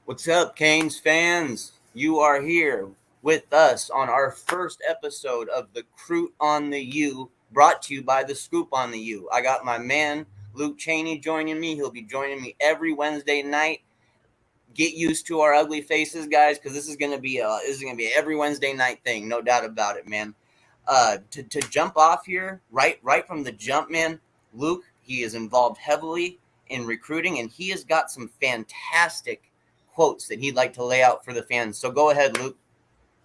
What's up, Canes fans? You are here with us on our first episode of the Croot on the U, brought to you by the Scoop on the U. I got my man Luke Cheney joining me. He'll be joining me every Wednesday night. Get used to our ugly faces, guys, because this is gonna be every Wednesday night thing, no doubt about it, man. To jump off here, right from the jump, man. Luke, he is involved heavily in recruiting, and he has got some fantastic quotes that he'd like to lay out for the fans. So go ahead, Luke.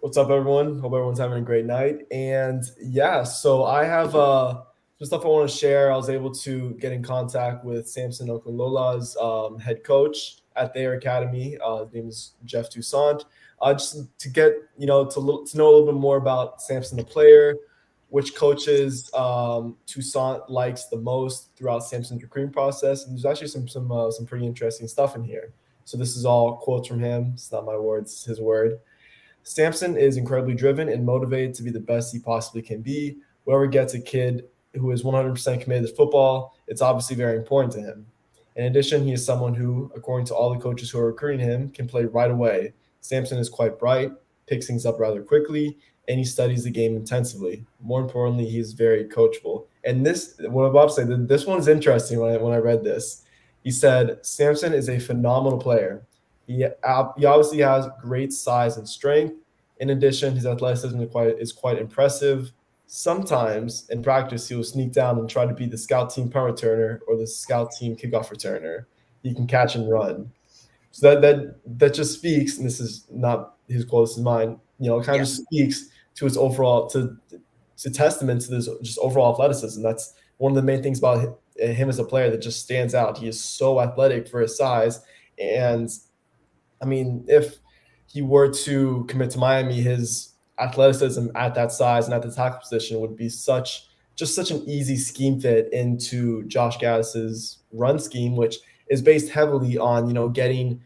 What's up, everyone? Hope everyone's having a great night. And yeah, so I have some stuff I want to share. I was able to get in contact with Samson Okunlola's head coach at their academy. His name is Jeff Toussaint. Just to get to know a little bit more about Samson the player, which coaches Toussaint likes the most throughout Samson's recruiting process. And there's actually some pretty interesting stuff in here. So this is all quotes from him. It's not my words; it's his word. Samson is incredibly driven and motivated to be the best he possibly can be. Whoever gets a kid who is 100% committed to football, it's obviously very important to him. In addition, he is someone who, according to all the coaches who are recruiting him, can play right away. Samson is quite bright, picks things up rather quickly, and he studies the game intensively. More importantly, he is very coachable. And what I'm about to say, this one's interesting when I read this. He said, Samson is a phenomenal player. He obviously has great size and strength. In addition, his athleticism is quite impressive. Sometimes in practice, he will sneak down and try to be the scout team punt returner or the scout team kickoff returner. He can catch and run. So that just speaks, and this is not his quote, this is mine. It kind Yeah, of just speaks to his overall to testament to this just overall athleticism. That's one of the main things about him as a player that just stands out. He is so athletic for his size, and I mean, if he were to commit to Miami, his athleticism at that size and at the tackle position would be such an easy scheme fit into Josh Gaddis's run scheme, which is based heavily on getting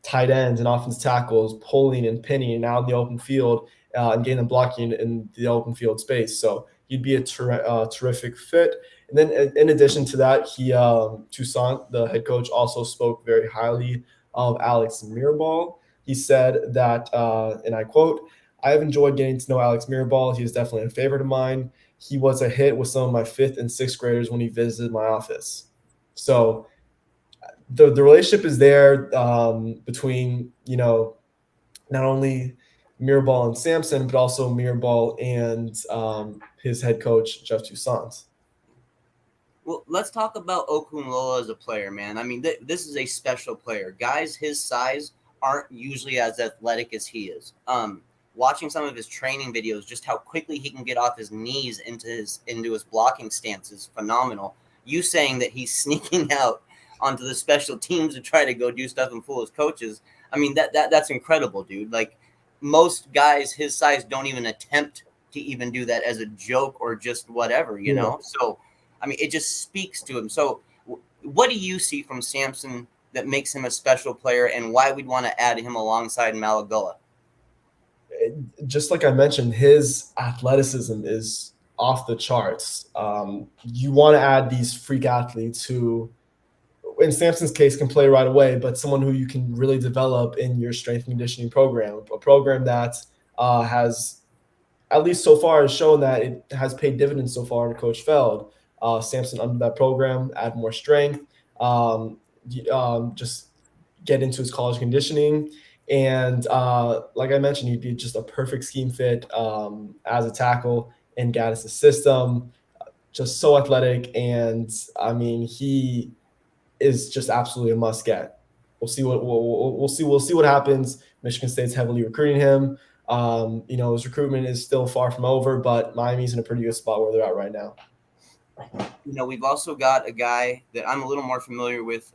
tight ends and offensive tackles, pulling and pinning and out in the open field and getting them blocking in the open field space. So he'd be a terrific fit. And then in addition to that, Toussaint, the head coach, also spoke very highly of Alex Mirabal. He said that, and I quote, I have enjoyed getting to know Alex Mirabal. He is definitely a favorite of mine. He was a hit with some of my fifth and sixth graders when he visited my office. So the relationship is there between not only Mirabal and Samson, but also Mirabal and his head coach Jeff Toussaint. well, let's talk about Okunlola as a player, man. I mean, this is a special player. Guys his size aren't usually as athletic as he is. Watching some of his training videos, just how quickly he can get off his knees into his blocking stance is phenomenal. You saying that he's sneaking out onto the special teams to try to go do stuff and fool his coaches. I mean, that's incredible, dude. Like most guys his size don't even attempt to even do that as a joke or just whatever, you Yeah. know? So I mean, it just speaks to him. So, what do you see from Samson that makes him a special player, and why we'd want to add him alongside Malagoa? Just like I mentioned, his athleticism is off the charts. You want to add these freak athletes who, in Samson's case, can play right away, but someone who you can really develop in your strength and conditioning program, a program that has, at least so far, has shown that it has paid dividends so far in Coach Feld. Samson under that program, add more strength, um, just get into his college conditioning. And like I mentioned, he'd be just a perfect scheme fit as a tackle in Gaddis' system. Just so athletic, and I mean, he is just absolutely a must get. We'll see what happens. Michigan State's heavily recruiting him. His recruitment is still far from over, but Miami's in a pretty good spot where they're at right now. We've also got a guy that I'm a little more familiar with,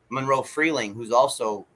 Monroe Freeling, who's also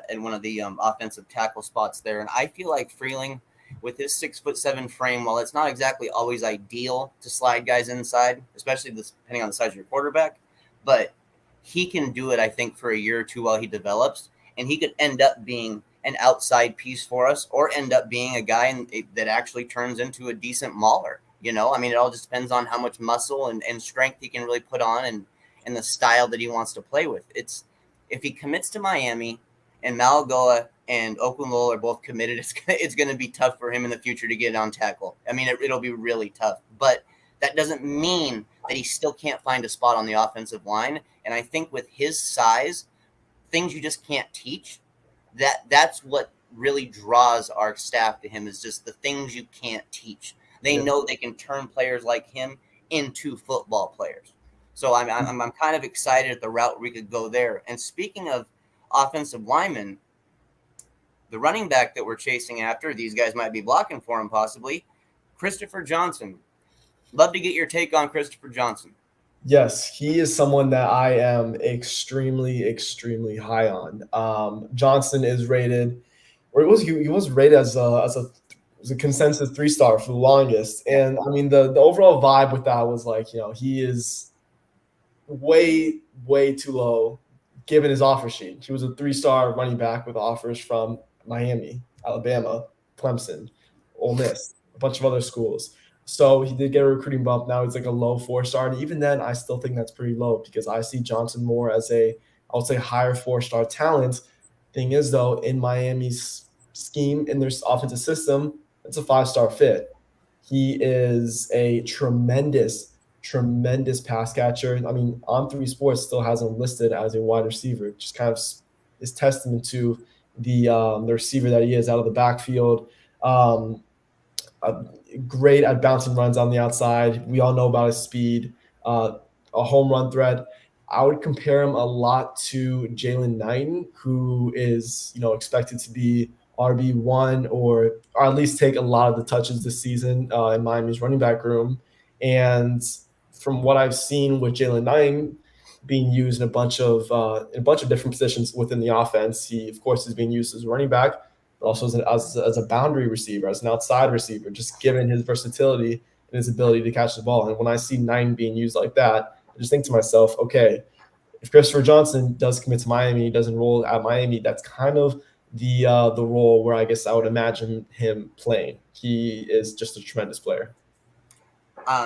in one of the offensive tackle spots there. And I feel like Freeling, with his 6'7" frame, while it's not exactly always ideal to slide guys inside, especially depending on the size of your quarterback, but he can do it, I think, for a year or two while he develops, and he could end up being an outside piece for us, or end up being a guy that actually turns into a decent mauler. I mean, it all just depends on how much muscle and strength he can really put on, and the style that he wants to play with. It's if he commits to Miami and Malagoa and Okunlola are both committed, it's going to be tough for him in the future to get on tackle. I mean, it'll be really tough. But that doesn't mean that he still can't find a spot on the offensive line. And I think with his size, things you just can't teach, that's what really draws our staff to him, is just the things you can't teach. They know they can turn players like him into football players. So I'm kind of excited at the route we could go there. And speaking of offensive linemen, the running back that we're chasing after, these guys might be blocking for him possibly, Christopher Johnson. Love to get your take on Christopher Johnson. Yes, he is someone that I am extremely, extremely high on. Johnson is rated, or he was rated as a consensus 3-star for the longest. And I mean, the overall vibe with that was like, he is way, way too low given his offer sheet. He was a 3-star running back with offers from Miami, Alabama, Clemson, Ole Miss, a bunch of other schools. So he did get a recruiting bump. Now he's like a low 4-star. And even then, I still think that's pretty low because I see Johnson more as I would say, higher 4-star talent. Thing is, though, in Miami's scheme, in their offensive system, it's a 5-star fit. He is a tremendous pass catcher. I mean, On3 Sports still has him listed as a wide receiver, just kind of is testament to the receiver that he is out of the backfield. Great at bouncing runs on the outside. We all know about his speed, a home run threat. I would compare him a lot to Jalen Knighton, who is expected to be RB1 or at least take a lot of the touches this season in Miami's running back room. And from what I've seen with Jalen Knighton being used in a bunch of different positions within the offense, he of course is being used as a running back, but also as a boundary receiver, as an outside receiver, just given his versatility and his ability to catch the ball. And when I see Knighton being used like that, I just think to myself, okay, if Christopher Johnson does commit to Miami, he does enroll at Miami, that's kind of the role where I guess I would imagine him playing. He is just a tremendous player.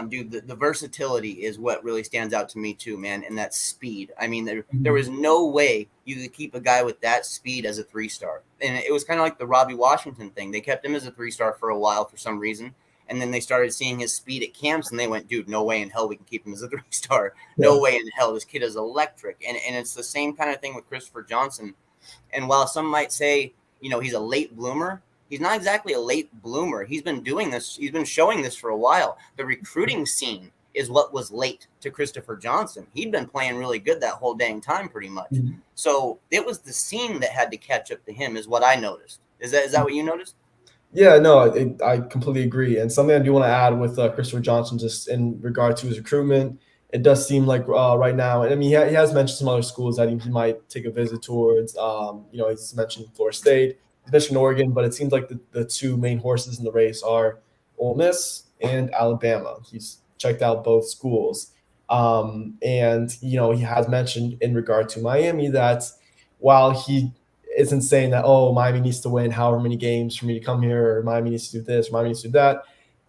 Dude, the versatility is what really stands out to me too, man, and that speed. I mean, there was no way you could keep a guy with that speed as a 3-star. And it was kind of like the Robbie Washington thing. They kept him as a 3-star for a while for some reason, and then they started seeing his speed at camps, and they went, dude, no way in hell we can keep him as a 3-star. No way in hell. This kid is electric. And it's the same kind of thing with Christopher Johnson. And while some might say, he's a late bloomer, he's not exactly a late bloomer. He's been doing this. He's been showing this for a while. The recruiting scene is what was late to Christopher Johnson. He'd been playing really good that whole dang time pretty much. Mm-hmm. So it was the scene that had to catch up to him is what I noticed. Is that what you noticed? Yeah, no, I completely agree. And something I do want to add with Christopher Johnson, just in regard to his recruitment, it does seem like right now, and I mean, he has mentioned some other schools that he might take a visit towards. He's mentioned Florida State, he's mentioned Oregon, but it seems like the two main horses in the race are Ole Miss and Alabama. He's checked out both schools. And he has mentioned in regard to Miami that while he isn't saying that, Miami needs to win however many games for me to come here, or Miami needs to do this, or Miami needs to do that,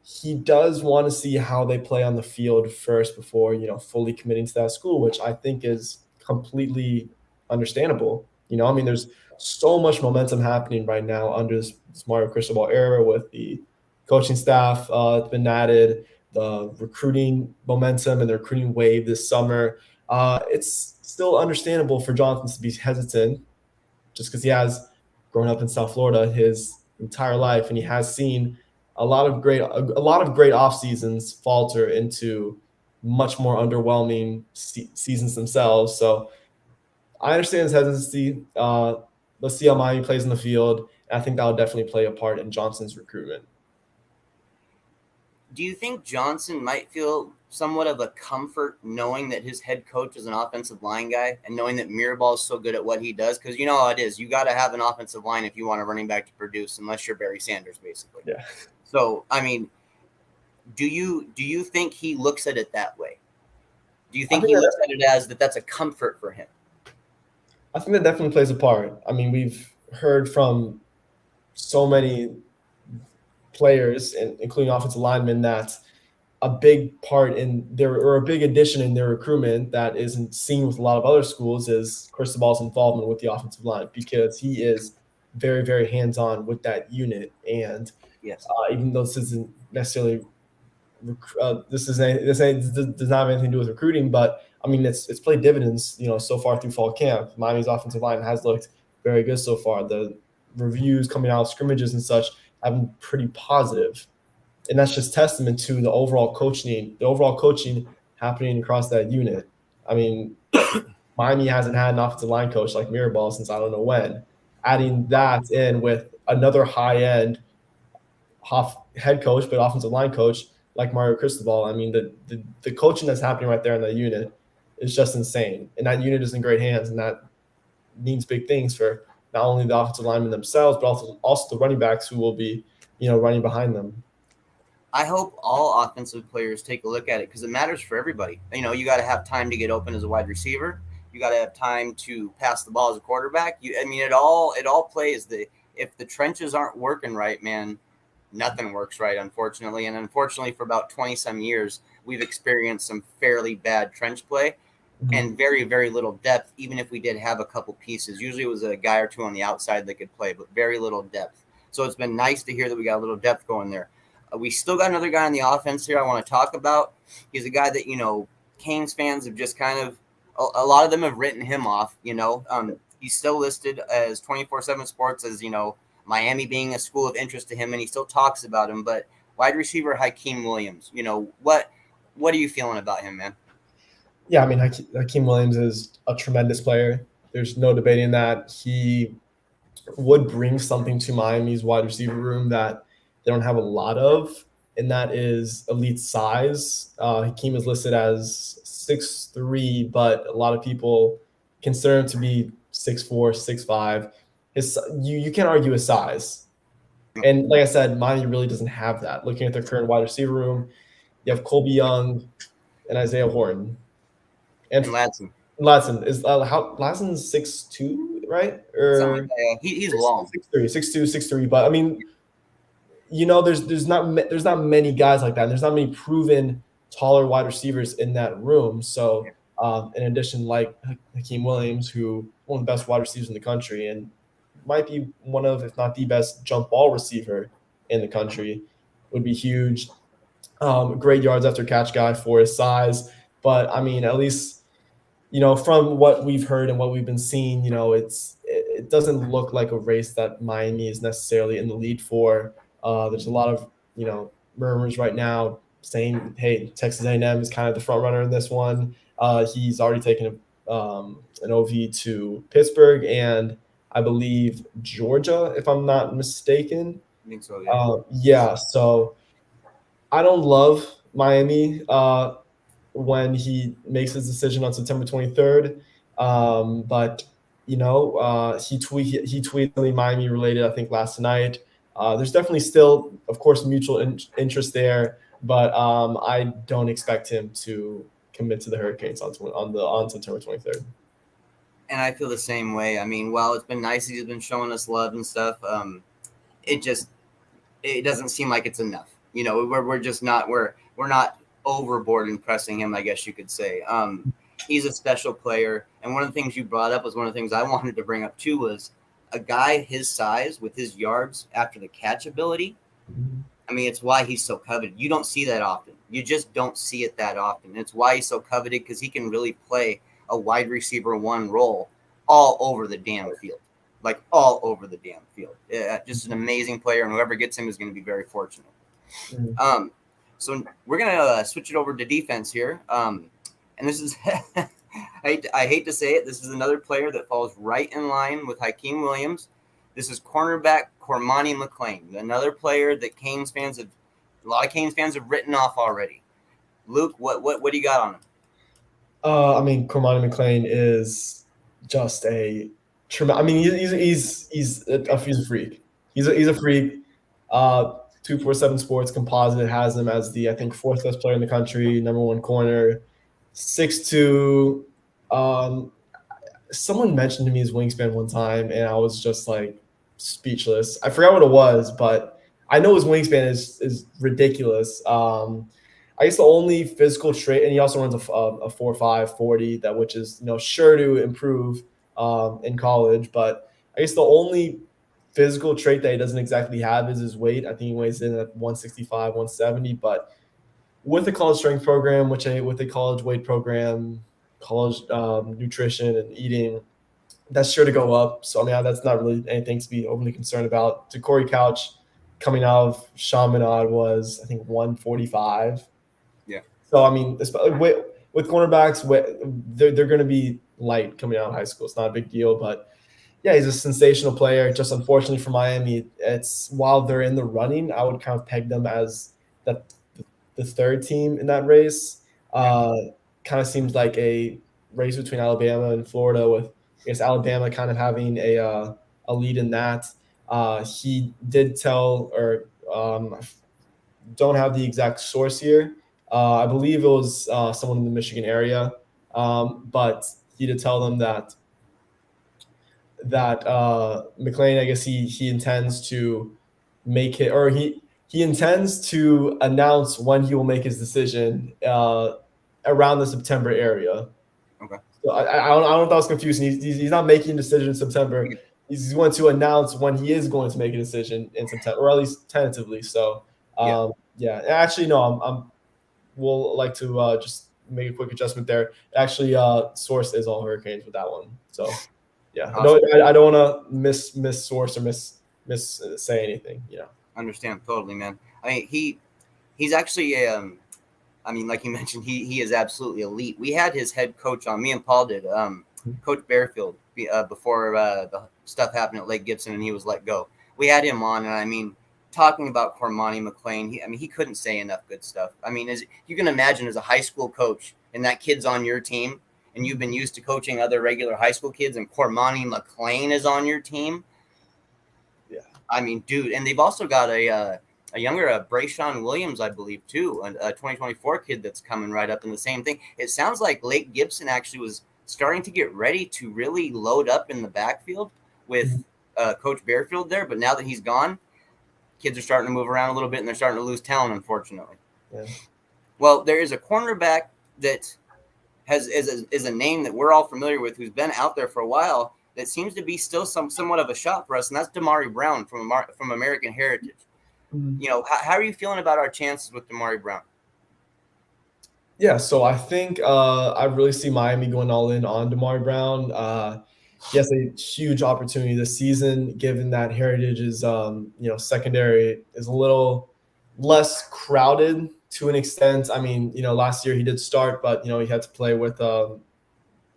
he does want to see how they play on the field first before, fully committing to that school, which I think is completely understandable. I mean, there's so much momentum happening right now under this Mario Cristobal era with the coaching staff that's been added, the recruiting momentum and the recruiting wave this summer. It's still understandable for Johnson to be hesitant just because he has grown up in South Florida his entire life, and he has seen a lot of great off seasons falter into much more underwhelming seasons themselves. So I understand his hesitancy. Let's see how Miami plays in the field. And I think that will definitely play a part in Johnson's recruitment. Do you think Johnson might feel somewhat of a comfort knowing that his head coach is an offensive line guy and knowing that Mirabal is so good at what he does? Because you know how it is. You got to have an offensive line if you want a running back to produce, unless you're Barry Sanders, basically. Yeah. So, I mean, do you think he looks at it that way? Do you think he looks at it as that's a comfort for him? I think that definitely plays a part. I mean, we've heard from so many players, including offensive linemen, that a big part in their, or a big addition in their recruitment that isn't seen with a lot of other schools, is Cristobal's involvement with the offensive line, because he is very, very hands-on with that unit. And Yes. even though this isn't necessarily this does not have anything to do with recruiting, but I mean it's played dividends, so far through fall camp. Miami's offensive line has looked very good so far. The reviews coming out of scrimmages and such have been pretty positive, and that's just testament to the overall coaching happening across that unit. I mean, Miami hasn't had an offensive line coach like Mirabal since I don't know when. Adding that in with another high end head coach, but offensive line coach like Mario Cristobal. I mean, the coaching that's happening right there in that unit is just insane. And that unit is in great hands, and that means big things for not only the offensive linemen themselves, but also the running backs who will be, running behind them. I hope all offensive players take a look at it, because it matters for everybody. You got to have time to get open as a wide receiver. You got to have time to pass the ball as a quarterback. It all plays. If the trenches aren't working right, man, nothing works right, unfortunately. And unfortunately, for about 20 some years, we've experienced some fairly bad trench play and very, very little depth, even if we did have a couple pieces. Usually it was a guy or two on the outside that could play, but very little depth. So it's been nice to hear that we got a little depth going there. We still got another guy on the offense here I want to talk about. He's a guy that, Canes fans have just kind of, a lot of them have written him off, He's still listed as 24/7 Sports as, Miami being a school of interest to him, and he still talks about him. But wide receiver Hakeem Williams, what are you feeling about him, man? Yeah, I mean, Hakeem Williams is a tremendous player. There's no debating that. He would bring something to Miami's wide receiver room that they don't have a lot of, and that is elite size. Hakeem is listed as 6'3", but a lot of people consider him to be 6'4", 6'5". You can't argue his size. And like I said, Miami really doesn't have that. Looking at their current wide receiver room, you have Colby Young and Isaiah Horton. And Ladson. Ladson's 6'2", right? Or he's long. 6'3", 6'3". But I mean, there's not many guys like that. And there's not many proven taller wide receivers in that room. So in addition, like Hakeem Williams, who one of the best wide receivers in the country and might be one of, if not the best jump ball receiver in the country, would be huge. Great yards after catch guy for his size. But I mean, at least, from what we've heard and what we've been seeing, it doesn't look like a race that Miami is necessarily in the lead for. There's a lot of, murmurs right now saying, hey, Texas A&M is kind of the front runner in this one. He's already taken an OV to Pittsburgh and I believe Georgia, if I'm not mistaken. I think so, yeah. Yeah, so I don't love Miami when he makes his decision on September 23rd. But, he tweeted something Miami related, I think, last night. There's definitely still, of course, mutual interest there, but I don't expect him to commit to the Hurricanes on September 23rd. And I feel the same way. I mean, while it's been nice, he's been showing us love and stuff. It doesn't seem like it's enough. We're not overboard in pressing him, I guess you could say. He's a special player. And one of the things you brought up was one of the things I wanted to bring up too, was a guy his size with his yards after the catch ability. I mean, it's why he's so coveted. You don't see that often. You just don't see it that often. It's why he's so coveted, because he can really play a wide receiver one role all over the damn field. Like all over the damn field. Yeah, just an amazing player, and whoever gets him is going to be very fortunate. So we're going to switch it over to defense here. And this is, I hate to say it, this is another player that falls right in line with Hakeem Williams. This is cornerback Cormani McLean, another player that a lot of Canes fans have written off already. Luke, what do you got on him? I mean, Cormani McLean is just a tremendous. I mean, he's a freak. He's a freak. 247 Sports Composite has him as the, I think, fourth best player in the country, number one corner, 6'2". Someone mentioned to me his wingspan one time, and I was just like speechless. I forgot what it was, but I know his wingspan is ridiculous. I guess the only physical trait, and he also runs a 4.5 40, that which is sure to improve in college. But I guess the only physical trait that he doesn't exactly have is his weight. I think he weighs in at 165, 170. But with a college strength program, with a college weight program, college nutrition and eating, that's sure to go up. So I mean, that's not really anything to be overly concerned about. To Corey Couch coming out of Chaminade was, I think, 145. Yeah. So I mean, with cornerbacks, they're going to be light coming out of high school. It's not a big deal, but yeah, he's a sensational player. Just unfortunately for Miami, it's while they're in the running, I would kind of peg them as the third team in that race. Kind of seems like a race between Alabama and Florida, with I guess Alabama kind of having a lead in that. He did tell, or don't have the exact source here. I believe it was someone in the Michigan area, but he did tell them that McLean, I guess he intends to make it, or he intends to announce when he will make his decision around the September area. Okay. So I don't know if that was confusing. He's not making a decision in September. He's going to announce when he is going to make a decision in September, or at least tentatively. So yeah. Actually, no, we'll like to just make a quick adjustment there. Actually, source is all Hurricanes with that one. So yeah, awesome. I don't want to miss source or miss say anything. Understand totally, man. I mean, he's actually I mean, like you mentioned, he is absolutely elite. We had his head coach on. Me and Paul did. Coach Bearfield before the stuff happened at Lake Gibson and he was let go. We had him on, and I mean, talking about Cormani McLean, he couldn't say enough good stuff. I mean, as you can imagine, as a high school coach, and that kid's on your team, and you've been used to coaching other regular high school kids, and Cormani McLean is on your team. Yeah. I mean, dude, and they've also got a younger Brayshawn Williams, I believe, too, a 2024 kid that's coming right up in the same thing. It sounds like Lake Gibson actually was starting to get ready to really load up in the backfield with Coach Bearfield there, but now that he's gone, kids are starting to move around a little bit, and they're starting to lose talent, unfortunately. Yeah. Well, there is a cornerback that is a name that we're all familiar with, who's been out there for a while, that seems to be still somewhat of a shot for us, and that's Damari Brown from American Heritage. How are you feeling about our chances with Damari Brown? Yeah, so I think I really see Miami going all in on Damari Brown. He has a huge opportunity this season, given that Heritage is, secondary is a little less crowded to an extent. I mean, last year he did start, but he had to play with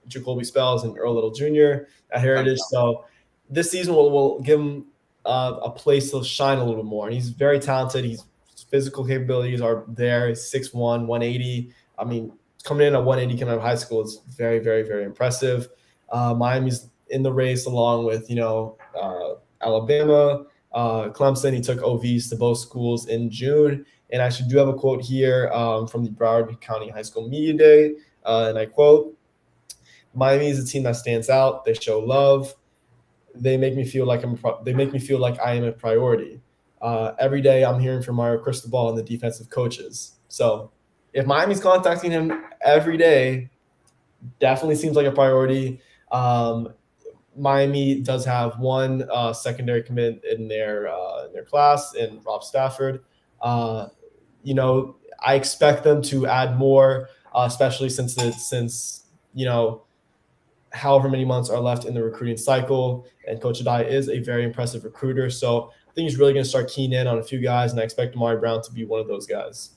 Jacoby Spells and Earl Little Jr. at Heritage. So this season will give him a place to shine a little bit more. And he's very talented. His physical capabilities are there. He's 6'1", 180. I mean, coming in at 180 coming out of high school is very, very, very impressive. Miami's in the race along with, Alabama, Clemson. He took OVs to both schools in June. And I actually do have a quote here from the Broward County High School Media Day. And I quote, "Miami is a team that stands out. They show love. They make me feel like I am a priority. Every day I'm hearing from Mario Cristobal and the defensive coaches." So if Miami's contacting him every day, definitely seems like a priority. Miami does have one secondary commit in their class, in Rob Stafford. I expect them to add more, especially since however many months are left in the recruiting cycle. And Coach Adai is a very impressive recruiter. So I think he's really going to start keying in on a few guys, and I expect Damari Brown to be one of those guys.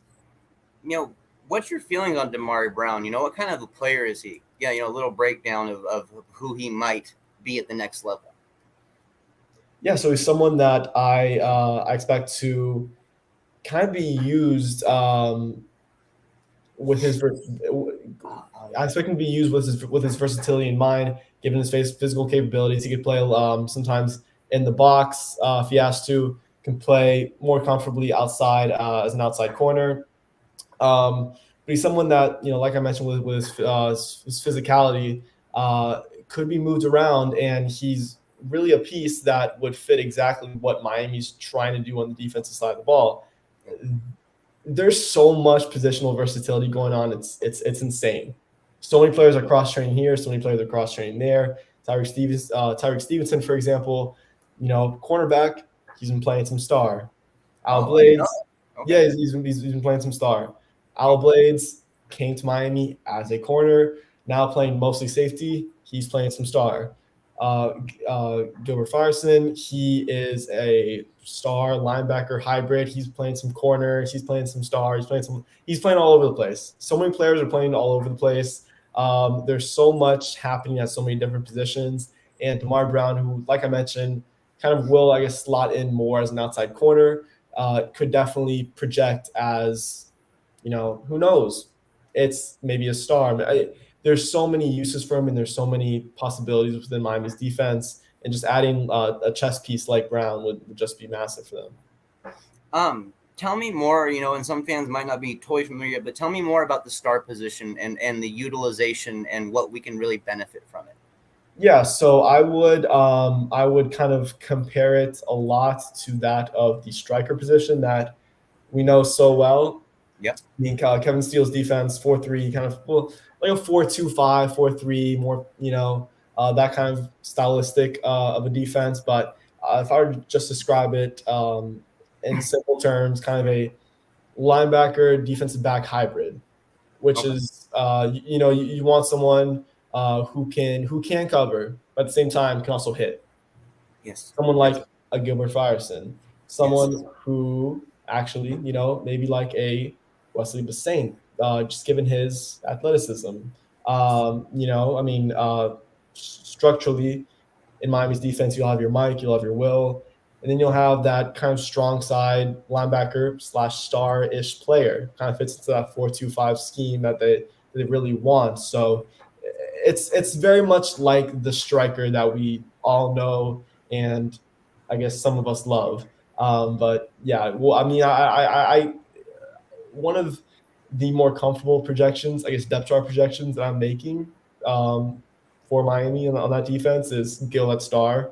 What's your feelings on Damari Brown? What kind of a player is he? Yeah, a little breakdown of who he might be at the next level. Yeah, so he's someone that I expect to kind of be used with his. I expect him to be used with his versatility in mind, given his physical capabilities. He could play sometimes in the box if he has to. Can play more comfortably outside as an outside corner. But he's someone that, like I mentioned, with his physicality, could be moved around, and he's really a piece that would fit exactly what Miami's trying to do on the defensive side of the ball. there's so much positional versatility going on. It's insane. So many players are cross training here. So many players are cross training there. Tyreek Stevenson, for example, cornerback. He's been playing some star. Al Oh, I didn't know Blades, that. Okay. yeah, he's been playing some star. Al Blades came to Miami as a corner, now playing mostly safety. He's playing some star. Gilbert Fireson, he is a star linebacker hybrid. He's playing some corners. He's playing some star. He's playing all over the place. So many players are playing all over the place. There's so much happening at so many different positions. And Damari Brown, who, like I mentioned, kind of will, I guess, slot in more as an outside corner, could definitely project as, who knows? It's maybe a star. There's so many uses for him, and there's so many possibilities within Miami's defense. And just adding a chess piece like Brown would just be massive for them. Tell me more, and some fans might not be totally familiar, but tell me more about the star position and the utilization and what we can really benefit from it. Yeah, so I would kind of compare it a lot to that of the striker position that we know so well. Yep. I mean, Kevin Steele's defense 4-3, kind of like a 4-2-5, 4-3, more that kind of stylistic of a defense. But if I were to just describe it in simple terms, kind of a linebacker defensive back hybrid, which is you want someone who can cover, but at the same time can also hit. Yes. Someone like a Gilbert Fireson, someone who actually, maybe like a Wesley Bassane, just given his athleticism. Structurally in Miami's defense, you'll have your Mike, you'll have your Will, and then you'll have that kind of strong side linebacker / star-ish player. Kind of fits into that 4-2-5 scheme that they really want. So it's very much like the striker that we all know and I guess some of us love. But yeah, well, I mean, I one of the more comfortable projections, I guess, depth chart projections that I'm making for Miami on that defense is Gil at star.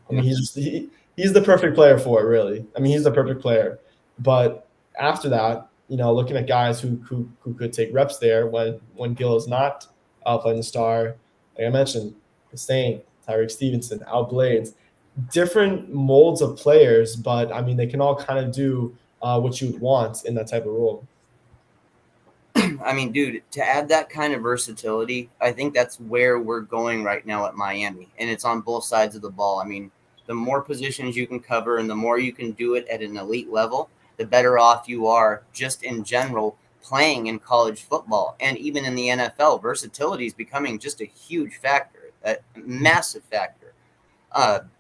I mean, he's the perfect player for it, really. I mean, he's the perfect player. But after that, looking at guys who could take reps there when Gil is not playing the star, like I mentioned, Hussein, Tyreek Stevenson, Al Blades, different molds of players, but I mean, they can all kind of do what you would want in that type of role. I mean, dude, to add that kind of versatility, I think that's where we're going right now at Miami, and it's on both sides of the ball. I mean, the more positions you can cover and the more you can do it at an elite level, the better off you are just in general playing in college football and even in the NFL. Versatility is becoming just a huge factor, a massive factor.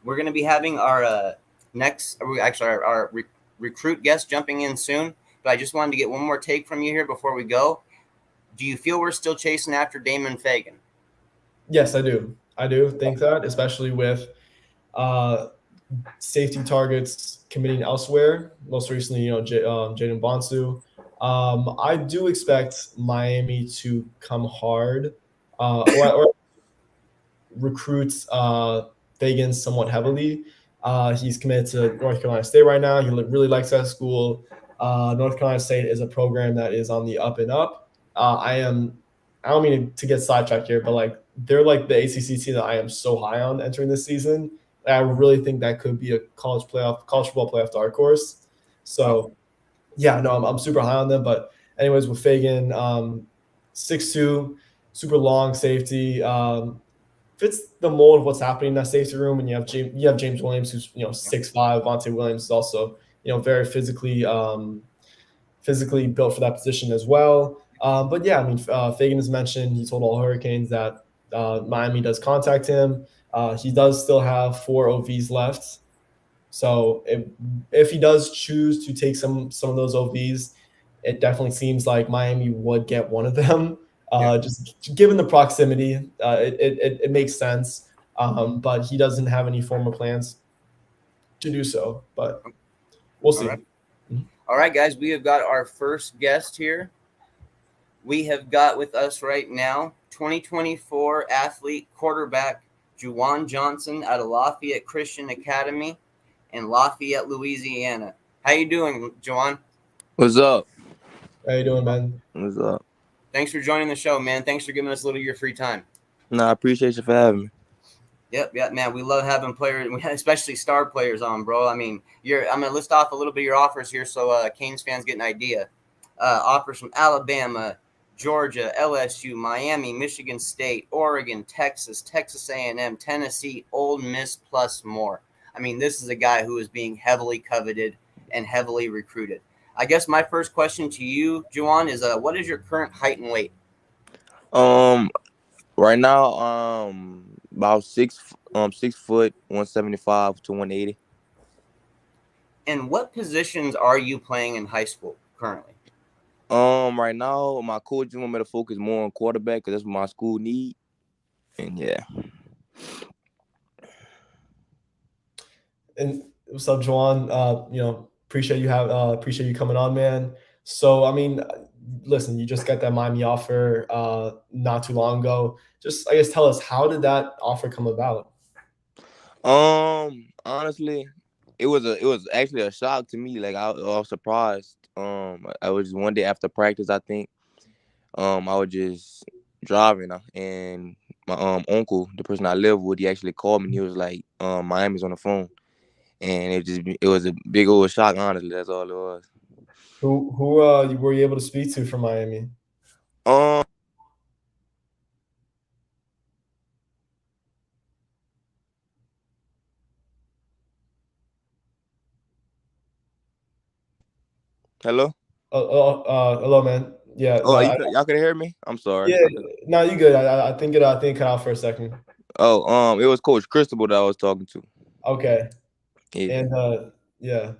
We're going to be having our recruit guest jumping in soon, but I just wanted to get one more take from you here before we go. Do you feel we're still chasing after Damon Fagan? Yes, I do. I do think that, especially with safety targets committing elsewhere. Most recently, Jaden Bonsu. I do expect Miami to come hard or recruit Fagan somewhat heavily. He's committed to North Carolina State right now. He really likes that school. North Carolina State is a program that is on the up and up. I don't mean to get sidetracked here, but they're like the ACC team that I am so high on entering this season. I really think that could be a college football playoff dark horse. So, yeah, no, I'm super high on them. But anyways, with Fagan, 6'2", super long safety, fits the mold of what's happening in that safety room. And you have James Williams, who's 6'5". Vontae Williams is also very physically built for that position as well. But yeah, I mean, Fagan has mentioned, he told All Hurricanes that Miami does contact him. He does still have 4 OVs left. So if he does choose to take some of those OVs, it definitely seems like Miami would get one of them. Just given the proximity, it makes sense. But he doesn't have any formal plans to do so. But we'll see. All right, guys, we have got our first guest here. We have got with us right now 2024 athlete quarterback Juwan Johnson out of Lafayette Christian Academy in Lafayette, Louisiana. How you doing, Juwan? What's up? How you doing, man? What's up? Thanks for joining the show, man. Thanks for giving us a little of your free time. No, I appreciate you for having me. Yep, man. We love having players, especially star players on, bro. I mean, I'm gonna list off a little bit of your offers here, so Canes fans get an idea. Offers from Alabama, Georgia, LSU, Miami, Michigan State, Oregon, Texas, Texas A&M, Tennessee, Ole Miss, plus more. I mean, this is a guy who is being heavily coveted and heavily recruited. I guess my first question to you, Juwan, is what is your current height and weight? Um, right now, about 6 foot, 175 to 180. And what positions are you playing in high school currently? Right now, my coach just want me to focus more on quarterback because that's what my school need. And yeah. And what's up, Juwan? Appreciate you coming on, man. So, I mean, listen, you just got that Miami offer not too long ago. Just, I guess, tell us, how did that offer come about? Honestly, it was actually a shock to me. Like I was surprised. I was one day after practice, I think. I was just driving and my uncle, the person I live with, he actually called me and he was like, Miami's on the phone. And it was a big old shock, honestly. That's all it was. Who were you able to speak to from Miami? Um Hello? Hello, man. Yeah, Oh, no, y'all could hear me? I'm sorry. yeah, no, you good. I think it cut out for a second. It was Coach Cristobal that I was talking to. Okay, Yeah. and yeah,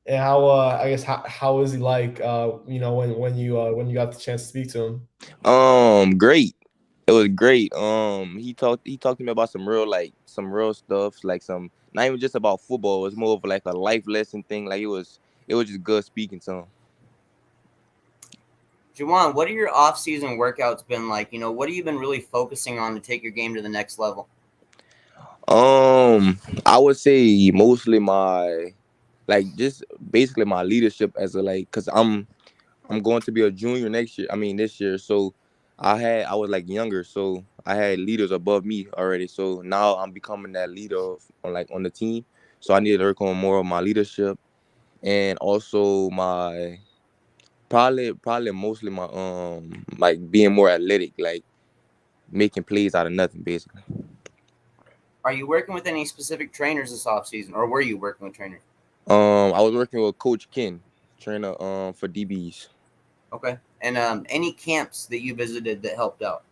and how I guess how is he like? When you got the chance to speak to him. Great. It was great. He talked to me about some real stuff, like some not even just about football. It was more of like a life lesson thing. Like it was just good speaking to him. Juwan, what are your off-season workouts been like? What have you been really focusing on to take your game to the next level? I would say mostly my just basically my leadership as a cause I'm going to be a junior next year. I mean this year. So I was like younger, so I had leaders above me already. So now I'm becoming that leader on the team. So I need to work on more of my leadership and also my probably mostly my being more athletic, like making plays out of nothing basically. Are you working with any specific trainers this off-season, or were you working with trainers? I was working with Coach Ken, trainer for DBs. Okay. And any camps that you visited that helped out?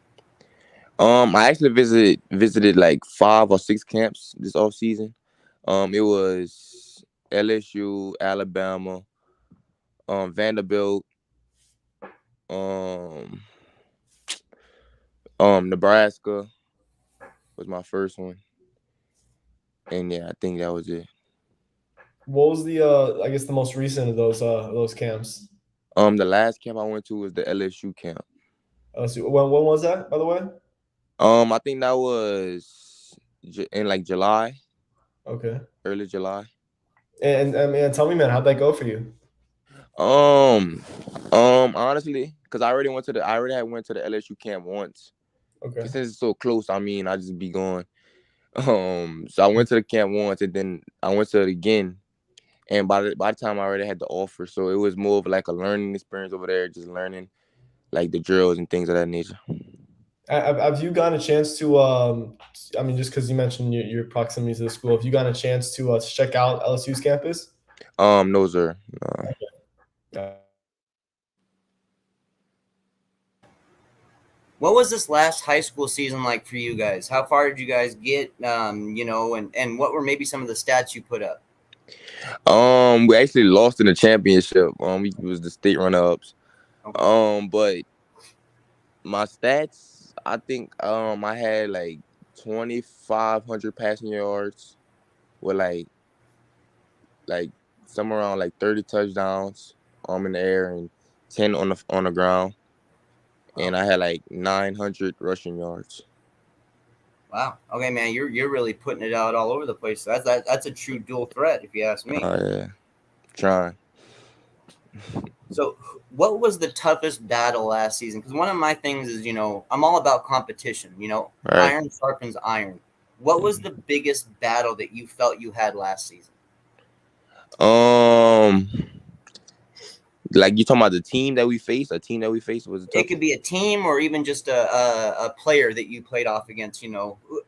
I actually visited like 5 or 6 camps this off season. It was LSU, Alabama, Vanderbilt, um, Nebraska was my first one, and yeah, I think that was it. What was the I guess the most recent of those camps? The last camp I went to was the LSU camp. So when was that, by the way? I think that was in like July, Okay. early July. And tell me, man, how'd that go for you? Um, honestly, because I already had went to the LSU camp once. Okay. Cause since it's so close, I mean, I just be going. So I went to the camp once, and then I went to it again. And by the time I already had the offer, so it was more of like a learning experience over there, just learning like the drills and things of that nature. Have you gotten a chance to I mean, just because you mentioned your proximity to the school, have you gotten a chance to check out LSU's campus? No sir. Uh, What was this last high school season like for you guys? How far did you guys get? And what were maybe some of the stats you put up? We actually lost in the championship. We was the state runner ups. Okay. But my stats, I think I had like 2,500 passing yards with like somewhere around like 30 touchdowns in the air and 10 on the ground. And I had like 900 rushing yards. Wow. Okay, man, you're really putting it out all over the place. That's a true dual threat, if you ask me. Yeah, trying. So, what was the toughest battle last season? Because one of my things is, I'm all about competition. Right. Iron sharpens iron. What was the biggest battle that you felt you had last season? Um, like you talking about the team that we faced? A team that we faced was the It toughest. could be a team or even just a player that you played off against.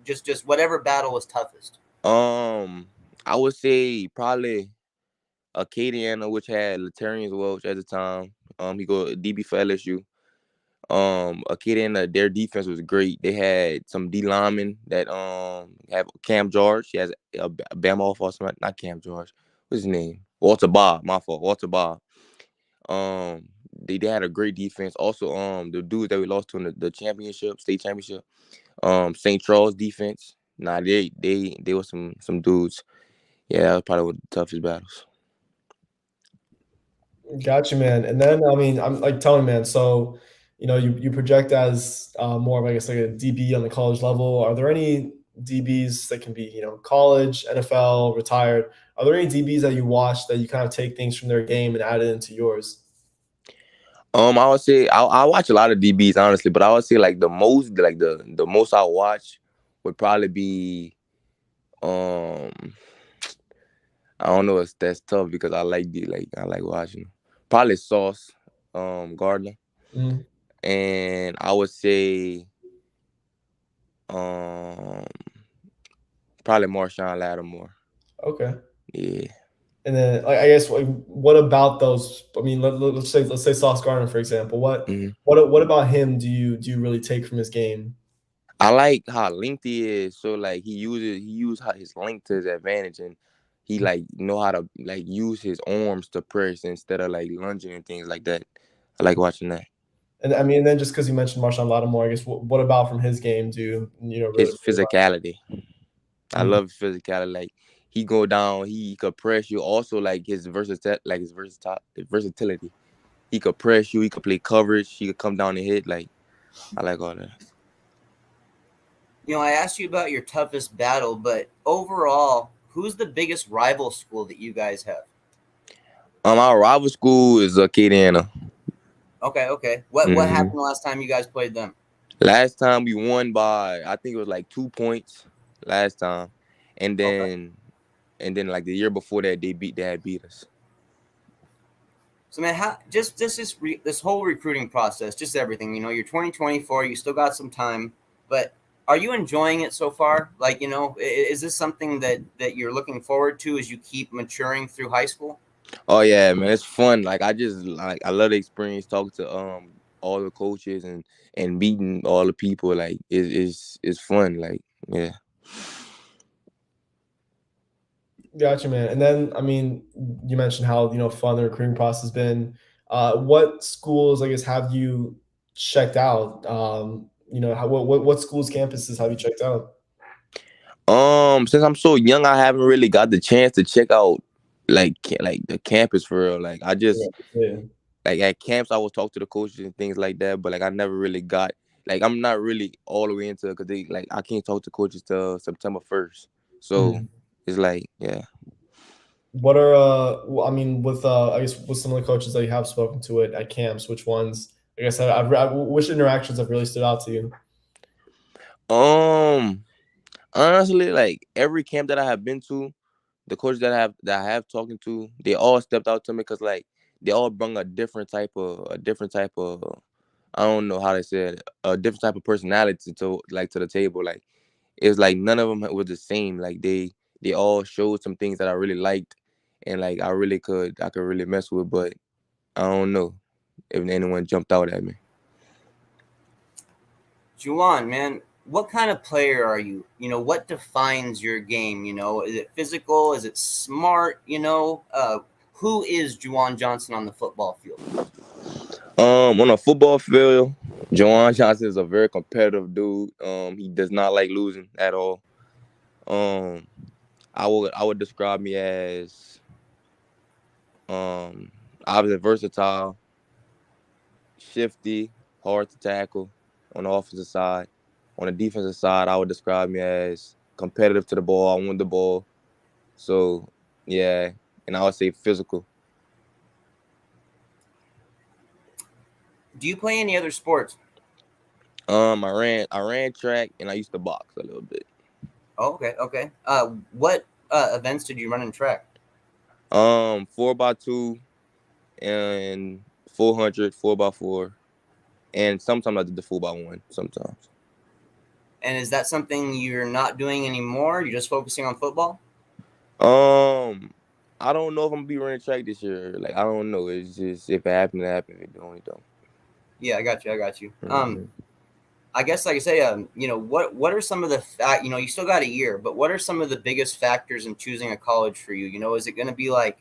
Just whatever battle was toughest. I would say probably Acadiana, which had Latarian Welch at the time. He go DB for LSU. Acadiana, their defense was great. They had some D linemen that have Cam George. He has a Bama off or something. Not Cam George. What's his name? Walter Bob. My fault. Walter Bob. They had a great defense. Also, the dudes that we lost to in the championship, state championship, St. Charles defense. Nah, they were some dudes. Yeah, that was probably one of the toughest battles. Gotcha, man. And then I mean, I'm like telling man. So, you project as more of I guess like a DB on the college level. Are there any DBs that can be college, NFL, retired? Are there any DBs that you watch that you kind of take things from their game and add it into yours? I would say I watch a lot of DBs honestly, but I would say like the most I watch would probably be I don't know if that's tough because I like watching them. Probably Sauce, Gardner, Mm, and I would say um probably Marshawn Lattimore. okay. Yeah. And then I guess like, what about those? I mean, let's say Sauce Gardner for example. What hmm what what about him do you really take from his game? I like how length he is. So like he used his length to his advantage, and he like know how to like use his arms to press instead of like lunging and things like that. I like watching that. And I mean, then just because you mentioned Marshawn Lattimore, I guess what about from his game do you really, His really physicality. I like? love his physicality. Like he go down, he could press you. Also like his versatility. He could press you. He could play coverage. He could come down and hit. Like I like all that. I asked you about your toughest battle, but overall, who's the biggest rival school that you guys have? Our rival school is Acadiana. Okay. What hmm happened last time you guys played them? Last time we won by I think it was like 2 points last time, and Okay. then like the year before that they had beat us. So man, this whole recruiting process, just everything. You're 2024. You still got some time, but are you enjoying it so far? Like, is this something that you're looking forward to as you keep maturing through high school? Oh yeah, man, it's fun. Like I love the experience talking to all the coaches and meeting all the people. Like it's fun. Like yeah. Gotcha, man. And then, I mean, you mentioned how fun the recruiting process has been. What schools, I guess, have you checked out? What schools, campuses have you checked out? Since I'm so young, I haven't really got the chance to check out like the campus for real. Like I Yeah, just yeah. like at camps I would talk to the coaches and things like that, but like I never really got like I'm not really all the way into it because they like I can't talk to coaches till September 1st. So Mhm. it's like yeah. What are I mean, with I guess with some of the coaches that you have spoken to at camps, which ones? I guess which interactions have really stood out to you? Um Honestly, like every camp that I have been to, the coaches that I have talking to, they all stepped out to me because like they all bring a different type of I don't know how to say it, a different type of personality to the table. Like it's like none of them was the same. Like they all showed some things that I really liked, and like I could really mess with, but I don't know if anyone jumped out at me. Juwan, man, what kind of player are you? What defines your game? Is it physical? Is it smart? Who is Juwan Johnson on the football field? On a football field, Juwan Johnson is a very competitive dude. He does not like losing at all. Um, I would describe me as um I was versatile, shifty, hard to tackle on the offensive side. On the defensive side, I would describe me as competitive to the ball. I want the ball. So yeah, and I would say physical. Do you play any other sports? I ran track and I used to box a little bit. Oh, okay, okay. What events did you run in track? 4x2 and 400, 4x4, and sometimes I did the 4x1 sometimes. And is that something you're not doing anymore? You're just focusing on football? Um, I don't know if I'm gonna be running track this year. Like I don't know. It's just if it happens, it happens. If it don't, it don't. Yeah, I got you. I got you. Mm-hmm. I guess, like I say, what are some of the you still got a year, but what are some of the biggest factors in choosing a college for you? Is it going to be like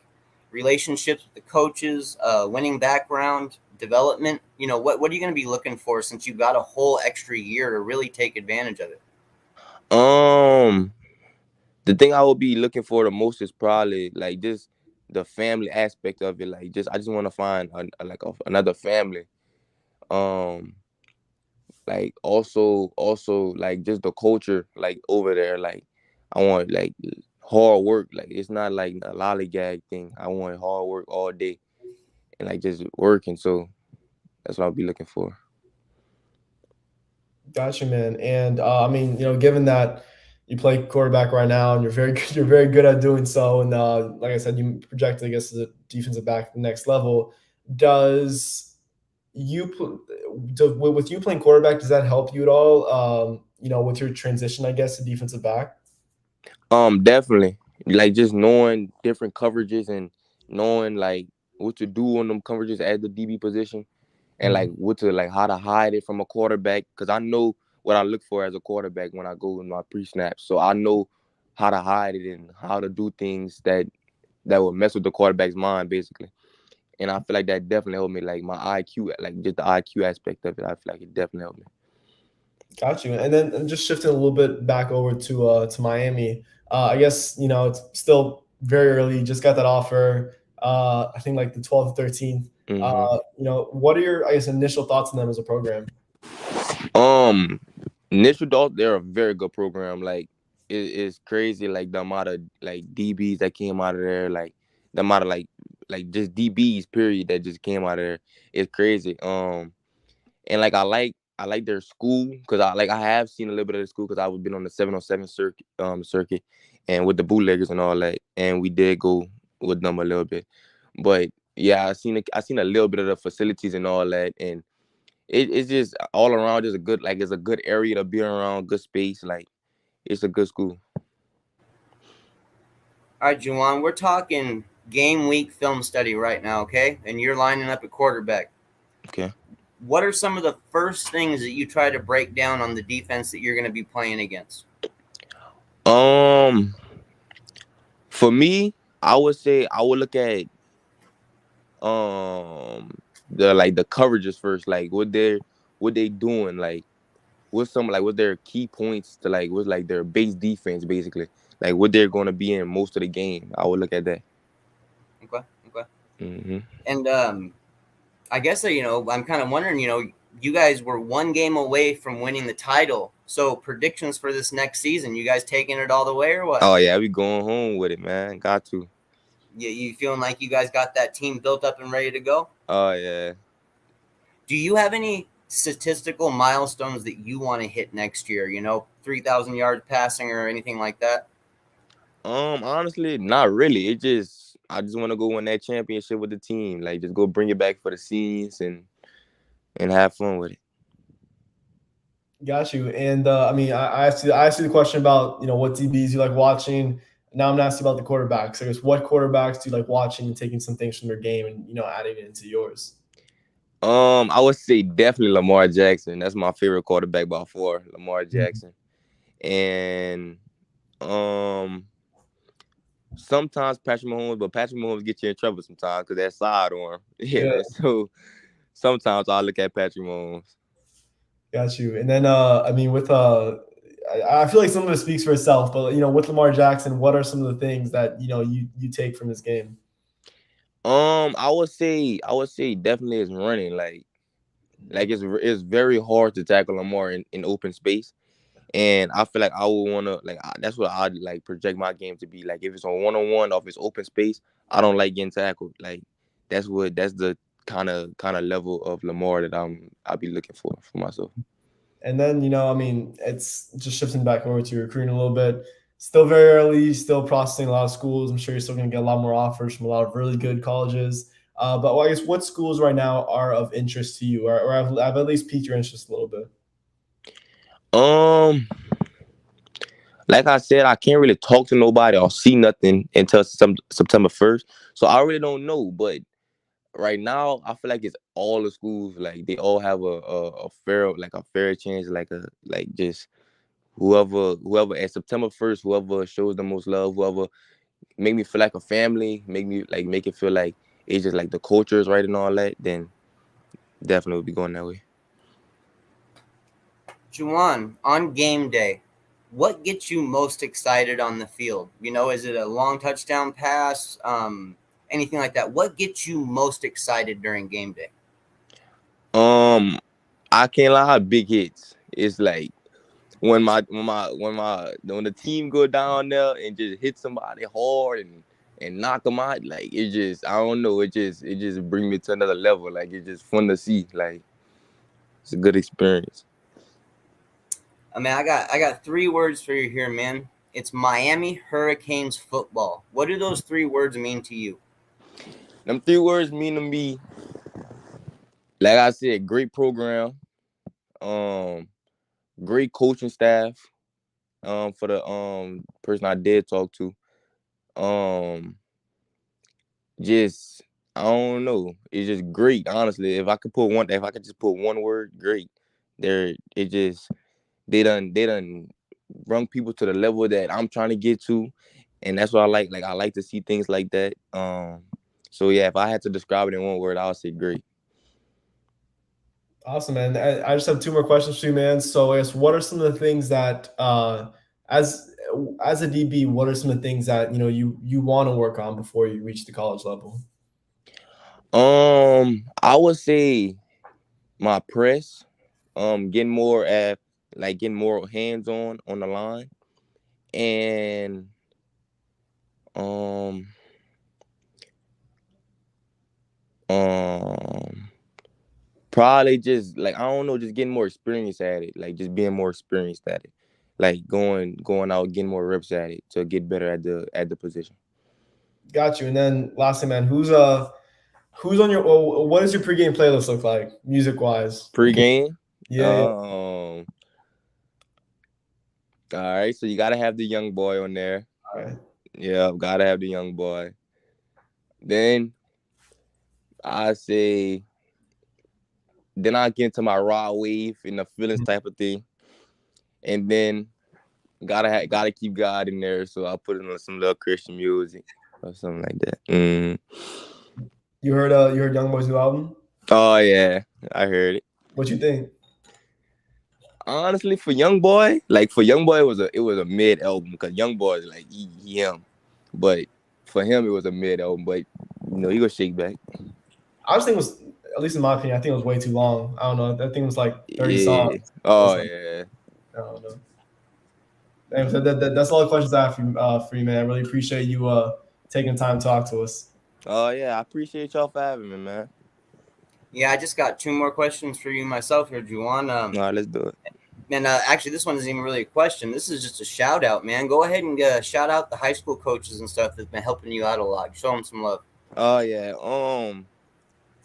relationships with the coaches, winning background, development? What are you going to be looking for since you've got a whole extra year to really take advantage of it? The thing I would be looking for the most is probably like just the family aspect of it. Like I just want to find another family. Um, like also like just the culture like over there. Like I want like hard work. Like it's not like a lollygag thing. I want hard work all day and like just working. So that's what I'll be looking for. Gotcha, man. And I mean, given that you play quarterback right now and you're very good, you're very good at doing so, and like I said, you projected, I guess, as a defensive back at the next level. Does with you playing quarterback, does that help you at all? With your transition, I guess, to defensive back. Definitely. Like just knowing different coverages and knowing like what to do on them coverages at the DB position and like what to like how to hide it from a quarterback because I know what I look for as a quarterback when I go in my pre-snap. So I know how to hide it and how to do things that will mess with the quarterback's mind basically. And I feel like that definitely helped me, like my IQ, like just the IQ aspect of it. I feel like it definitely helped me. Got you. And then just shifting a little bit back over to Miami. I guess it's still very early. You just got that offer. I think like the 12th, 13th. Mm-hmm. What are your, I guess, initial thoughts on them as a program? Initial thoughts, they're a very good program. Like it's crazy, like the amount of like DBs that came out of there, like the amount of like just DBs period that just came out of there. It's crazy. And like I like their school because I have seen a little bit of the school because I've been on the 707 circuit and with the bootleggers and all that, and we did go with them a little bit. But yeah, I seen a little bit of the facilities and all that, and it's just all around just a good it's a good area to be around, good space. Like it's a good school. All right, Juwan, we're talking game week film study right now, okay? And you're lining up at quarterback. Okay. What are some of the first things that you try to break down on the defense that you're going to be playing against? For me, I would say I would look at the coverages first, like what they doing, like what's their key points to like what's like their base defense basically, like what they're going to be in most of the game. I would look at that. Okay, okay. Mm-hmm. And I guess I'm kind of wondering, you guys were one game away from winning the title. So predictions for this next season, you guys taking it all the way or what? Oh yeah, we going home with it, man. Got to. You feeling like you guys got that team built up and ready to go? Oh yeah. Do you have any statistical milestones that you want to hit next year? 3,000 yards passing or anything like that? Honestly, not really. I just want to go win that championship with the team. Like just go bring it back for the scenes and have fun with it. Got you. And I mean, I asked you the question about what DBs you like watching. Now I'm gonna ask you about the quarterbacks. I guess what quarterbacks do you like watching and taking some things from their game and adding it into yours? I would say definitely Lamar Jackson. That's my favorite quarterback by far, Lamar Jackson. And sometimes Patrick Mahomes, but Patrick Mahomes get you in trouble sometimes because that sidearm. Yeah. So sometimes I look at Patrick Mahomes. Got you. And then I mean with I feel like some of it speaks for itself, but with Lamar Jackson, what are some of the things that you take from his game? I would say definitely is running. Like it's very hard to tackle Lamar in open space. And I feel like I would want to that's what I like project my game to be like. If it's on one off his open space, I don't like getting tackled. Like that's the kind of level of Lamar that I'll be looking for myself. And then, I mean, it's just shifting back over to recruiting a little bit. Still very early, still processing a lot of schools. I'm sure you're still going to get a lot more offers from a lot of really good colleges. But I guess what schools right now are of interest to you, or have at least piqued your interest a little bit? Like I said, I can't really talk to nobody or see nothing until September 1st. So I really don't know. But right now, I feel like it's all the schools. Like they all have a fair chance. Just whoever at September 1st, whoever shows the most love, whoever make me feel like a family, make it feel like it's just like the culture is right and all that, then definitely will be going that way. Juwan, on game day, what gets you most excited on the field? Is it a long touchdown pass? Anything like that? What gets you most excited during game day? I can't lie, big hits. It's like when the team go down there and just hit somebody hard and knock them out, like it just, I don't know, it just bring me to another level. Like it's just fun to see. Like it's a good experience. I mean, I got 3 words for you here, man. It's Miami Hurricanes football. What do those 3 words mean to you? Them 3 words mean to me, like I said, great program, great coaching staff, for the person I did talk to. Just I don't know. It's just great, honestly. If I could just put one word, great. They done bring people to the level that I'm trying to get to, and that's what I like. Like I like to see things like that. So yeah, if I had to describe it in one word, I would say great. Awesome, man. I just have 2 more questions for you, man. So I guess what are some of the things that as a DB, what are some of the things that you want to work on before you reach the college level? I would say my press, getting more hands on the line, and probably just like I don't know, just getting more experience at it, like just being more experienced at it, like going out, getting more reps at it to get better at the position. Got you. And then lastly, man, who's on your what does your pregame playlist look like, music wise? Pre-game? Yeah. All right, so you gotta have the young boy on there. All right. Yeah, gotta have the young boy. Then I say, then I get into my raw wave and the feelings type of thing, and then gotta keep God in there. So I'll put in some little Christian music or something like that. You heard Young Boy's new album? Oh yeah, I heard it. What you think? Honestly, for Young Boy, it was a mid album because Young Boy is like he him, but for him it was a mid album. But he gonna shake back. I just think it was, at least in my opinion, I think it was way too long. I don't know. That thing was like 30 Yeah. songs. Oh yeah. I don't know. Anyway, so that's all the questions I have for you, man. I really appreciate you taking time to talk to us. Oh yeah, I appreciate y'all for having me, man. Yeah, I just got 2 more questions for you myself here, Juwan. All right, let's do it. And actually, this one isn't even really a question. This is just a shout out, man. Go ahead and shout out the high school coaches and stuff that's been helping you out a lot. Show them some love. Oh yeah.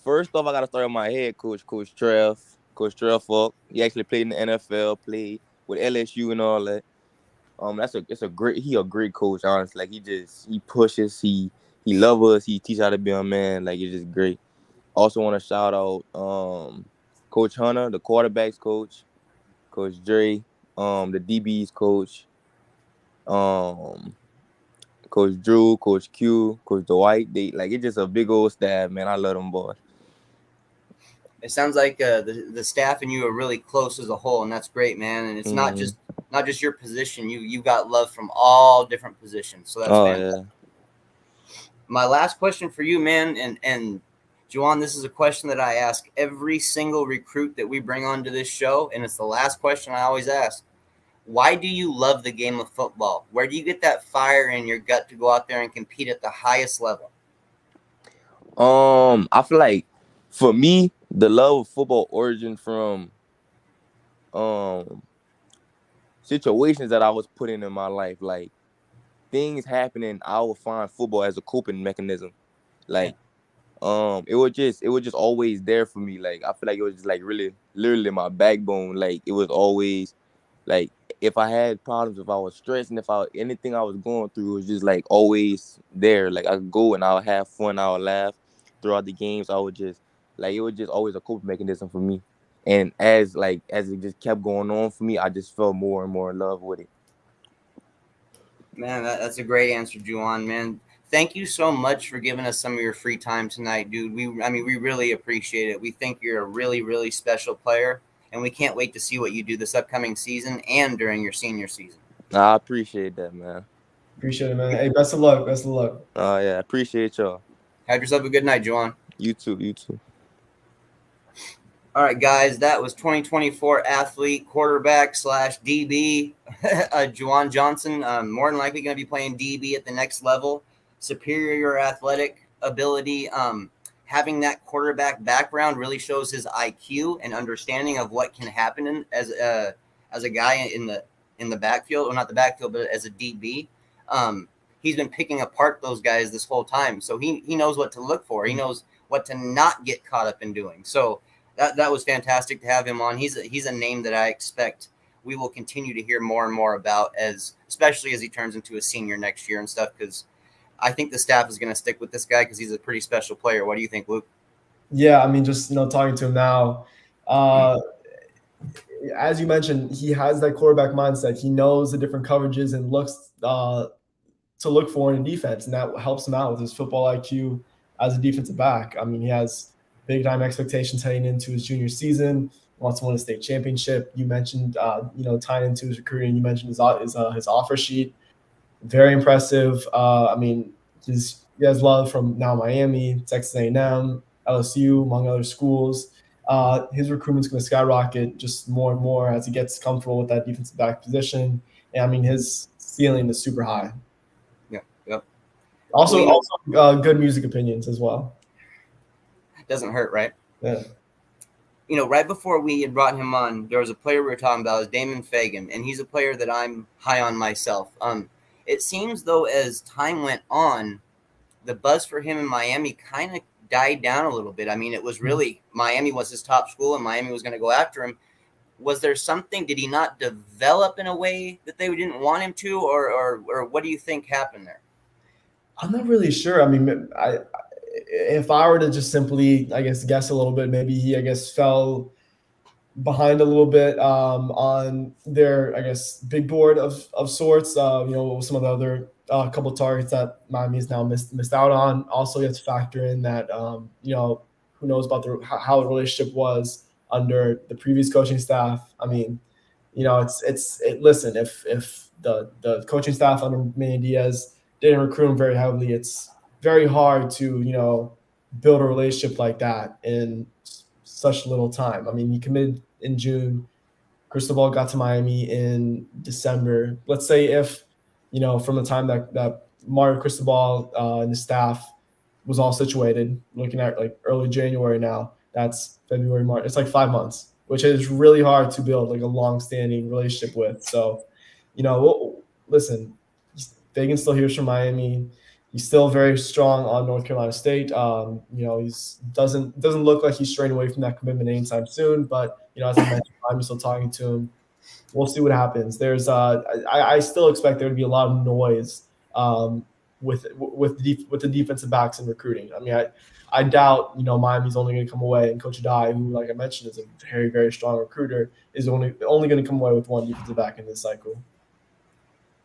First off, I gotta start with my head coach, Coach Trev Falk. He actually played in the NFL, played with LSU and all that. He a great coach, honestly. Like he pushes, he loves us, he teaches how to be a man. Like it's just great. Also want to shout out Coach Hunter, the quarterbacks coach, Coach Dre, the DBs coach, Coach Drew, Coach Q, Coach Dwight. It's just a big old staff, man. I love them boys. It sounds like the staff and you are really close as a whole, and that's great, man. And it's not just your position. You got love from all different positions, so that's fantastic. Yeah. My last question for you, man, and Juwan, this is a question that I ask every single recruit that we bring onto this show, and it's the last question I always ask. Why do you love the game of football? Where do you get that fire in your gut to go out there and compete at the highest level? I feel like For me, the love of football origin from um situations that I was put in my life, like things happening. I would find football as a coping mechanism. Like it was just always there for me. Like I feel like it was just like really literally my backbone. Like it was always like if I had problems, if I was stressed, and if I anything I was going through, it was just like always there. Like I could go and I would have fun, I would laugh throughout the games. I would just like it was just always a coping mechanism for me. And as it just kept going on for me, I just fell more and more in love with it. Man, that's a great answer, Juwan. Man, thank you so much for giving us some of your free time tonight, dude. We really appreciate it. We think you're a really, really special player, and we can't wait to see what you do this upcoming season and during your senior season. I appreciate that, man. Appreciate it, man. Hey, best of luck. Best of luck. Yeah, appreciate y'all. Have yourself a good night, Juwan. You too. You too. All right, guys, that was 2024 athlete, quarterback / DB, Juwan Johnson. More than likely going to be playing DB at the next level. Superior athletic ability. Having that quarterback background really shows his IQ and understanding of what can happen as a guy in the backfield, or not the backfield, but as a DB. He's been picking apart those guys this whole time, so he knows what to look for. He knows what to not get caught up in doing. So that was fantastic to have him on. He's a name that I expect we will continue to hear more and more about, especially as he turns into a senior next year and stuff, because I think the staff is going to stick with this guy because he's a pretty special player. What do you think, Luke? Yeah, I mean, just talking to him now, as you mentioned, he has that quarterback mindset. He knows the different coverages and looks to look for in defense, and that helps him out with his football IQ as a defensive back. I mean, he has big time expectations heading into his junior season. Wants to win a state championship. You mentioned, tying into his recruiting. You mentioned his offer sheet. Very impressive. I mean, he has love from now Miami, Texas A&M, LSU, among other schools. His recruitment's going to skyrocket just more and more as he gets comfortable with that defensive back position. And I mean, his ceiling is super high. Yep. Also, good music opinions as well. Doesn't hurt, right? Yeah. Right before we had brought him on, there was a player we were talking about, is Damon Fagan, and he's a player that I'm high on myself. It seems though as time went on, the buzz for him in Miami kind of died down a little bit. I mean, it was really Miami was his top school, and Miami was going to go after him. Was there something? Did he not develop in a way that they didn't want him to, or what do you think happened there? I'm not really sure. I mean, if I were to just simply, guess a little bit, maybe he, fell behind a little bit on their, big board of sorts. Some of the other couple of targets that Miami's now missed out on. Also, you have to factor in that, who knows about how the relationship was under the previous coaching staff. I mean, listen, if the coaching staff under Manny Diaz didn't recruit him very heavily, it's very hard to, build a relationship like that in such little time. I mean, he committed in June. Cristobal got to Miami in December. Let's say if, from the time that Mario Cristobal and his staff was all situated, looking at like early January now, that's February, March. It's like 5 months, which is really hard to build like a long-standing relationship with. So, listen, Fagan still hears from Miami. He's still very strong on North Carolina State. He's doesn't look like he's straying away from that commitment anytime soon. But as I mentioned, I'm still talking to him. We'll see what happens. There's I still expect there to be a lot of noise with the defensive backs in recruiting. I mean, I doubt Miami's only going to come away, and Coach Adai, who, like I mentioned, is a very, very strong recruiter, is only going to come away with one defensive back in this cycle.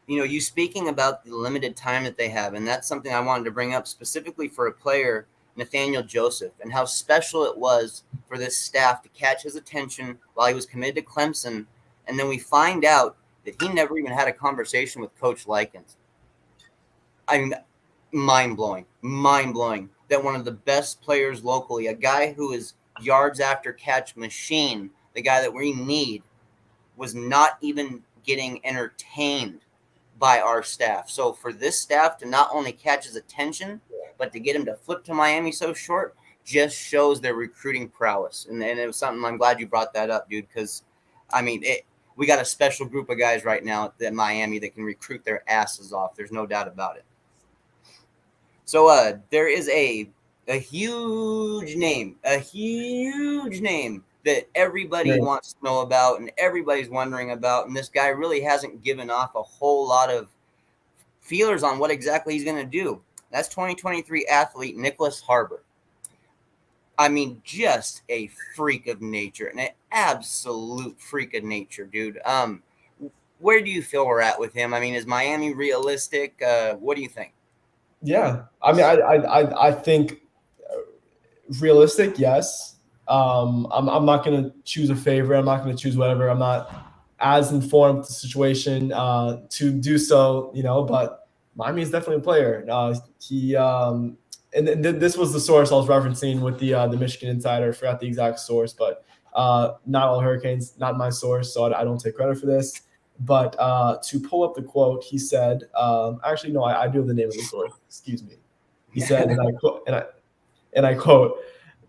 You speaking about the limited time that they have, and that's something I wanted to bring up specifically for a player, Nathaniel Joseph, and how special it was for this staff to catch his attention while he was committed to Clemson, and then we find out that he never even had a conversation with Coach Likens. I mean, mind-blowing that one of the best players locally, a guy who is yards after catch machine, the guy that we need, was not even getting entertained by our staff. So for this staff to not only catch his attention, but to get him to flip to Miami so short, just shows their recruiting prowess. And it was something, I'm glad you brought that up, dude, because, I mean, we got a special group of guys right now at Miami that can recruit their asses off. There's no doubt about it. So there is a huge name that everybody wants to know about and everybody's wondering about. And this guy really hasn't given off a whole lot of feelers on what exactly he's going to do. That's 2023 athlete Nicholas Harbor. I mean, just a freak of nature, an absolute freak of nature, dude. Where do you feel we're at with him? I mean, is Miami realistic? What do you think? Yeah, I mean, I think realistic, yes. I'm not going to choose a favorite. I'm not going to choose whatever. I'm not as informed with the situation to do so, but Miami is definitely a player. And this was the source I was referencing with the Michigan Insider. I forgot the exact source, but not all Hurricanes, not my source, so I don't take credit for this. But to pull up the quote, he said, actually, no, I do have the name of the source. Excuse me. He said, and I quote,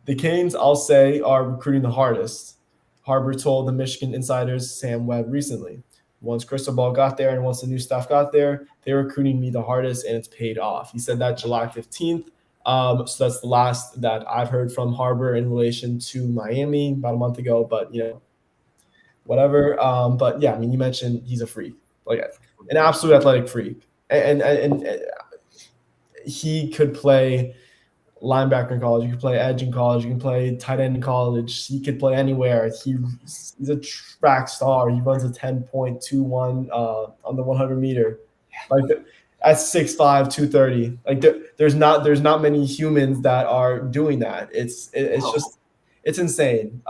"The Canes, I'll say, are recruiting the hardest." Harbor told the Michigan Insider's Sam Webb recently. Once Crystal Ball got there and once the new staff got there, they were recruiting me the hardest, and it's paid off. He said that July 15th. So that's the last that I've heard from Harbor in relation to Miami about a month ago. But, whatever. But yeah, I mean, you mentioned he's a freak, like an absolute athletic freak, and he could play linebacker in college. You could play edge in college. You can play tight end in college. He could play anywhere. He's a track star. He runs a 10.21 on the 100 meter. Like at 6'5", 230. Like there's not many humans that are doing that. It's just. It's insane.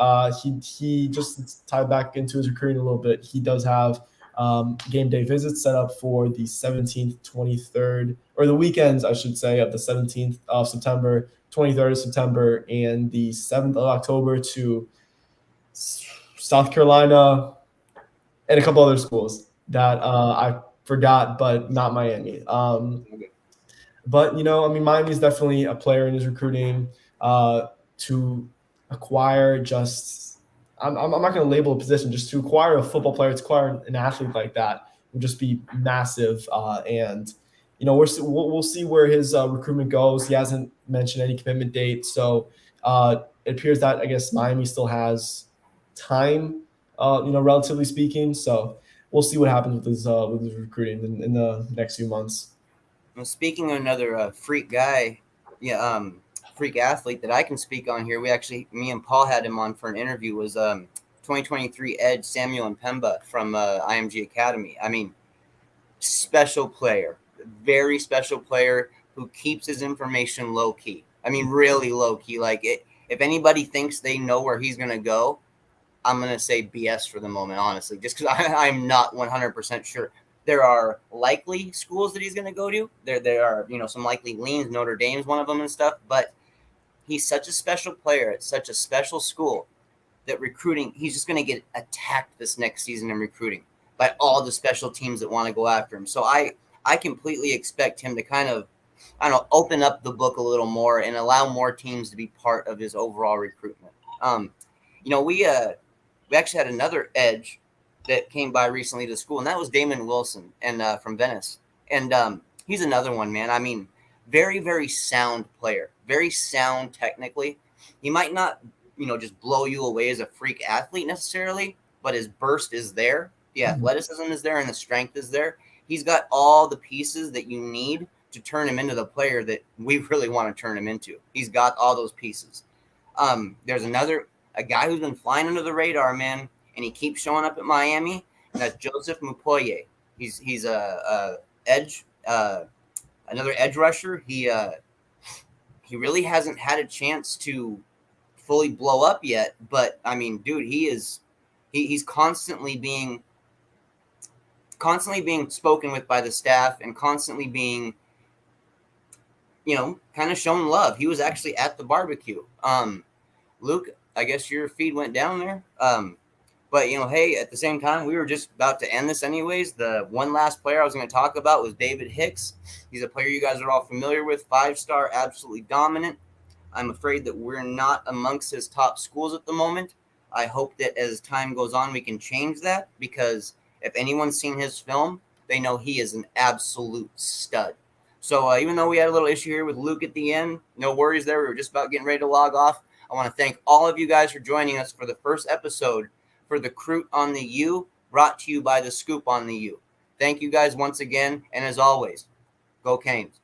He just tied back into his recruiting a little bit. He does have game day visits set up for the 17th, 23rd, or the weekends, I should say, of the 17th of September, 23rd of September, and the 7th of October to South Carolina and a couple other schools that I forgot, but not Miami. But, I mean, Miami is definitely a player in his recruiting to acquire I'm not going to label a position, just to acquire a football player, to acquire an athlete like that would just be massive. And, we'll see where his recruitment goes. He hasn't mentioned any commitment date. So it appears that, I guess, Miami still has time, relatively speaking. So we'll see what happens with his recruiting in the next few months. Well, speaking of another freak guy, freak athlete that I can speak on here, me and Paul had him on for an interview, was 2023 Edge Samuel Mpemba from IMG Academy. I mean, special player, very special player who keeps his information low key. I mean, really low key. Like if anybody thinks they know where he's going to go, I'm going to say BS for the moment, honestly, just because I'm not 100% sure. There are likely schools that he's going to go to. There are, some likely leans. Notre Dame's one of them and stuff. But he's such a special player at such a special school that recruiting, he's just going to get attacked this next season in recruiting by all the special teams that want to go after him. So I completely expect him to kind of, open up the book a little more and allow more teams to be part of his overall recruitment. We actually had another edge that came by recently to school, and that was Damon Wilson and from Venice. And he's another one, man. I mean, very, very sound player, very sound technically. He might not, just blow you away as a freak athlete necessarily, but his burst is there. The athleticism is there and the strength is there. He's got all the pieces that you need to turn him into the player that we really want to turn him into. He's got all those pieces. There's a guy who's been flying under the radar, man, and he keeps showing up at Miami, and that's Joseph Mupoye. He's a edge, another edge rusher. He really hasn't had a chance to fully blow up yet, but I mean, dude, he's constantly being spoken with by the staff and constantly being, kind of shown love. He was actually at the barbecue. Luke, I guess your feed went down there. But, hey, at the same time, we were just about to end this anyways. The one last player I was going to talk about was David Hicks. He's a player you guys are all familiar with, 5-star, absolutely dominant. I'm afraid that we're not amongst his top schools at the moment. I hope that as time goes on, we can change that, because if anyone's seen his film, they know he is an absolute stud. So even though we had a little issue here with Luke at the end, no worries there. We were just about getting ready to log off. I want to thank all of you guys for joining us for the first episode for the Croot on the U, brought to you by the Scoop on the U. Thank you guys once again, and as always, go Canes.